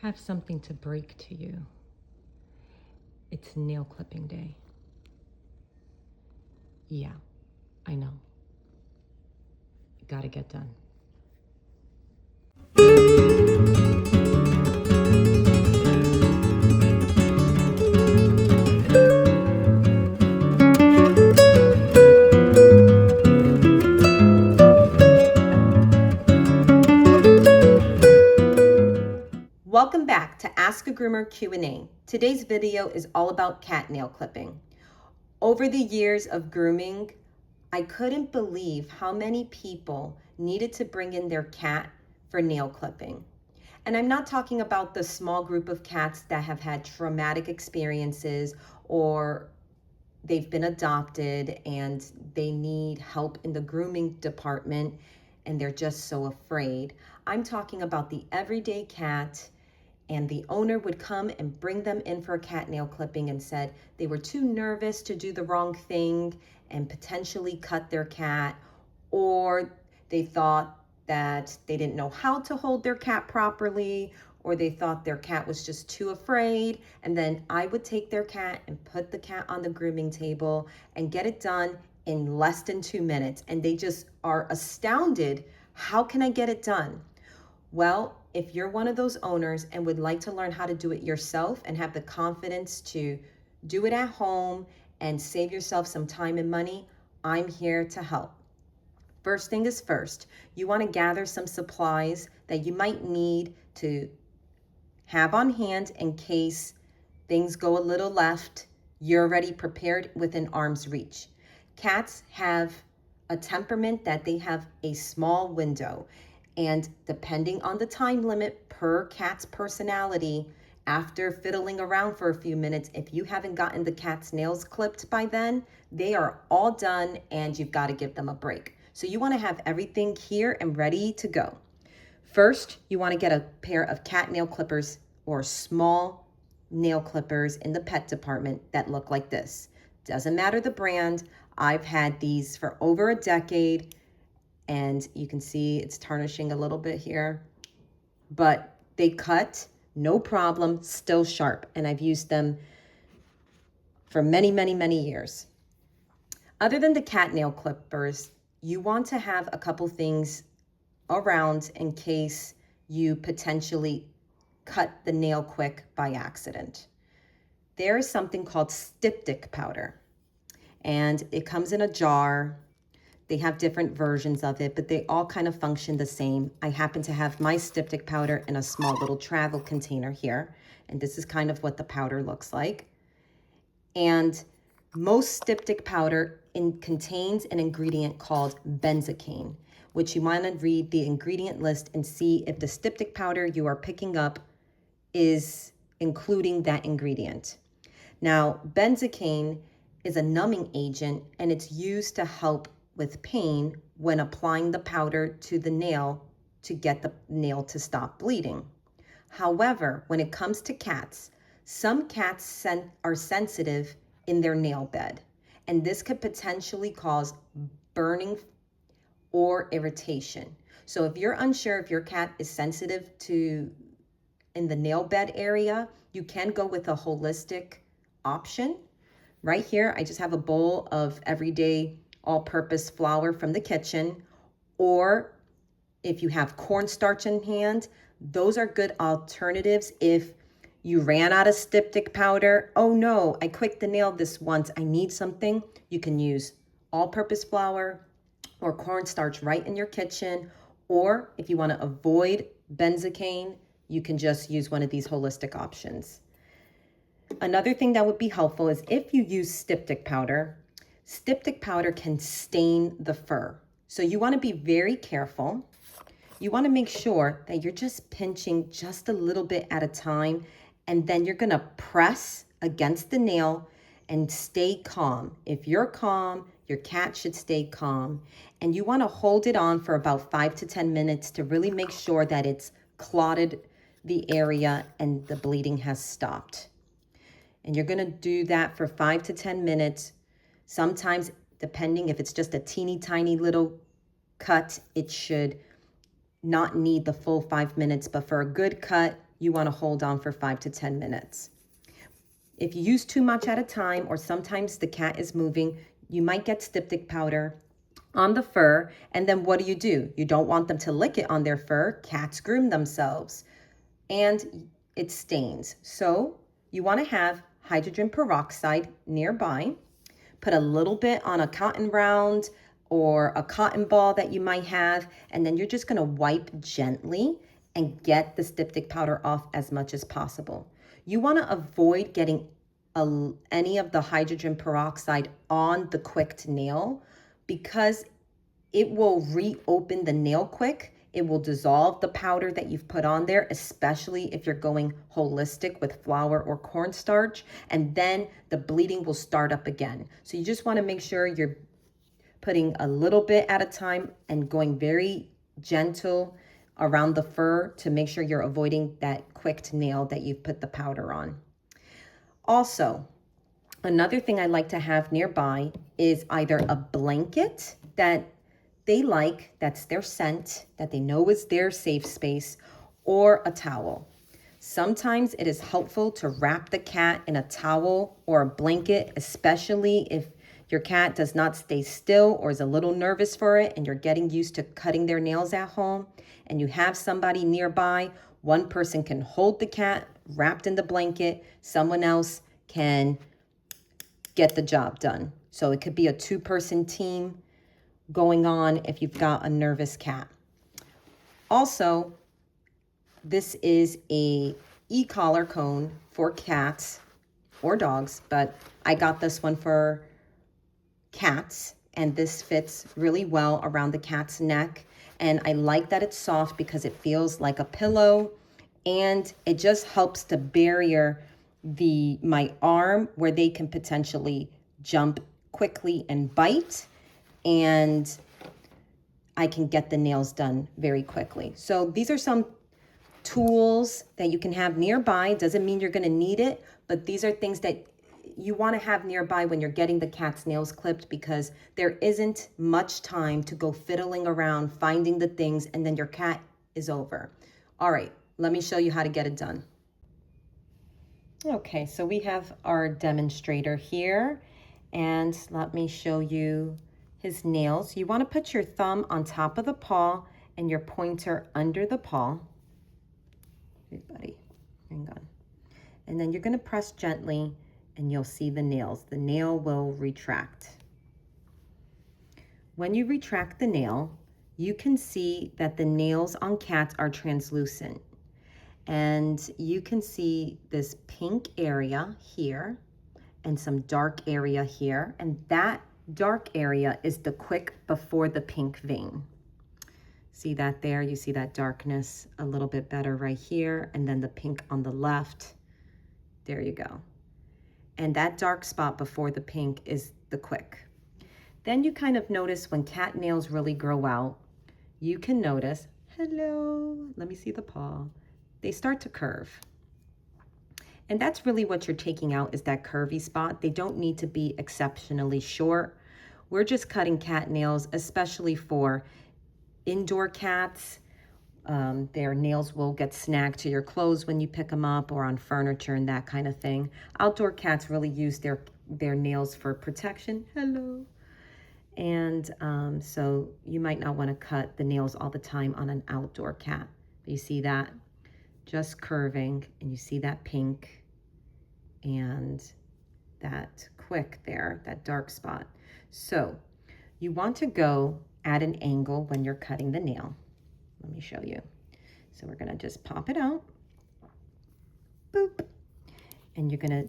have something to break to you. It's nail clipping day. Yeah, I know. Gotta get done. Welcome back to Ask a Groomer Q&A. Today's video is all about cat nail clipping. Over the years of grooming, I couldn't believe how many people needed to bring in their cat for nail clipping. And I'm not talking about the small group of cats that have had traumatic experiences or they've been adopted and they need help in the grooming department and they're just so afraid. I'm talking about the everyday cat, and the owner would come and bring them in for a cat nail clipping and said they were too nervous to do the wrong thing and potentially cut their cat, or they thought that they didn't know how to hold their cat properly, or they thought their cat was just too afraid. And then I would take their cat and put the cat on the grooming table and get it done in less than 2 minutes. And they just are astounded. How can I get it done? Well, if you're one of those owners and would like to learn how to do it yourself and have the confidence to do it at home and save yourself some time and money, I'm here to help. First thing is first, you want to gather some supplies that you might need to have on hand in case things go a little left. You're already prepared within arm's reach. Cats have a temperament that they have a small window. And depending on the time limit per cat's personality, after fiddling around for a few minutes, if you haven't gotten the cat's nails clipped by then, they are all done and you've got to give them a break. So you want to have everything here and ready to go. First, you want to get a pair of cat nail clippers or small nail clippers in the pet department that look like this. Doesn't matter the brand. I've had these for over a decade. And you can see it's tarnishing a little bit here, but they cut, no problem, still sharp. And I've used them for many, many, many years. Other than the cat nail clippers, you want to have a couple things around in case you potentially cut the nail quick by accident. There is something called Styptic powder, and it comes in a jar. They have different versions of it, but they all kind of function the same. I happen to have my Styptic powder in a small little travel container here, and this is kind of what the powder looks like. And most Styptic powder contains an ingredient called benzocaine, which you want to read the ingredient list and see if the Styptic powder you are picking up is including that ingredient. Now, benzocaine is a numbing agent, and it's used to help with pain when applying the powder to the nail to get the nail to stop bleeding. However, when it comes to cats, some cats are sensitive in their nail bed, and this could potentially cause burning or irritation. So if you're unsure if your cat is sensitive to in the nail bed area, you can go with a holistic option. Right here, I just have a bowl of everyday all-purpose flour from the kitchen, or if you have cornstarch in hand, those are good alternatives. If you ran out of Styptic powder, oh no, I quicked the nail this once, I need something, you can use all-purpose flour or cornstarch right in your kitchen, or if you want to avoid benzocaine, you can just use one of these holistic options. Another thing that would be helpful is if you use Styptic powder can stain the fur. So you want to be very careful. You want to make sure that you're just pinching just a little bit at a time, and then you're going to press against the nail and stay calm. If you're calm, your cat should stay calm. And you want to hold it on for about 5 to 10 minutes to really make sure that it's clotted the area and the bleeding has stopped. And you're going to do that for 5 to 10 minutes. Sometimes, depending if it's just a teeny tiny little cut, it should not need the full 5 minutes. But for a good cut, you want to hold on for 5 to 10 minutes. If you use too much at a time, or sometimes the cat is moving, you might get styptic powder on the fur. And then what do? You don't want them to lick it on their fur. Cats groom themselves and it stains. So you want to have hydrogen peroxide nearby. Put a little bit on a cotton round or a cotton ball that you might have, and then you're just going to wipe gently and get the styptic powder off as much as possible. You want to avoid getting any of the hydrogen peroxide on the quicked nail because it will reopen the nail quick. It will dissolve the powder that you've put on there, especially if you're going holistic with flour or cornstarch, and then the bleeding will start up again. So you just want to make sure you're putting a little bit at a time and going very gentle around the fur to make sure you're avoiding that quicked nail that you've put the powder on. Also, another thing I like to have nearby is either a blanket that they like, that's their scent, that they know is their safe space, or a towel. Sometimes it is helpful to wrap the cat in a towel or a blanket, especially if your cat does not stay still or is a little nervous for it and you're getting used to cutting their nails at home and you have somebody nearby. One person can hold the cat wrapped in the blanket, someone else can get the job done. So it could be a 2-person team going on if you've got a nervous cat. Also, this is a e-collar cone for cats or dogs, but I got this one for cats, and this fits really well around the cat's neck. And I like that it's soft because it feels like a pillow, and it just helps to barrier my arm where they can potentially jump quickly and bite, and I can get the nails done very quickly. So these are some tools that you can have nearby. Doesn't mean you're going to need it, but these are things that you want to have nearby when you're getting the cat's nails clipped, because there isn't much time to go fiddling around finding the things and then your cat is over. All right, let me show you how to get it done. Okay, so we have our demonstrator here, and let me show you his nails. You want to put your thumb on top of the paw and your pointer under the paw. Hey, buddy, hang on. And then you're going to press gently and you'll see the nails. The nail will retract. When you retract the nail, you can see that the nails on cats are translucent. And you can see this pink area here and some dark area here. And that dark area is the quick before the pink vein. See that there? You see that darkness a little bit better right here, and then the pink on the left. There you go. And that dark spot before the pink is the quick. Then you kind of notice when cat nails really grow out, you can notice, hello, let me see the paw. They start to curve. And that's really what you're taking out, is that curvy spot. They don't need to be exceptionally short. We're just cutting cat nails, especially for indoor cats. Their nails will get snagged to your clothes when you pick them up, or on furniture and that kind of thing. Outdoor cats really use their nails for protection. Hello. And so you might not want to cut the nails all the time on an outdoor cat. But you see that? Just curving, and you see that pink and that quick there, that dark spot. So you want to go at an angle when you're cutting the nail. Let me show you. So we're gonna just pop it out, boop, and you're gonna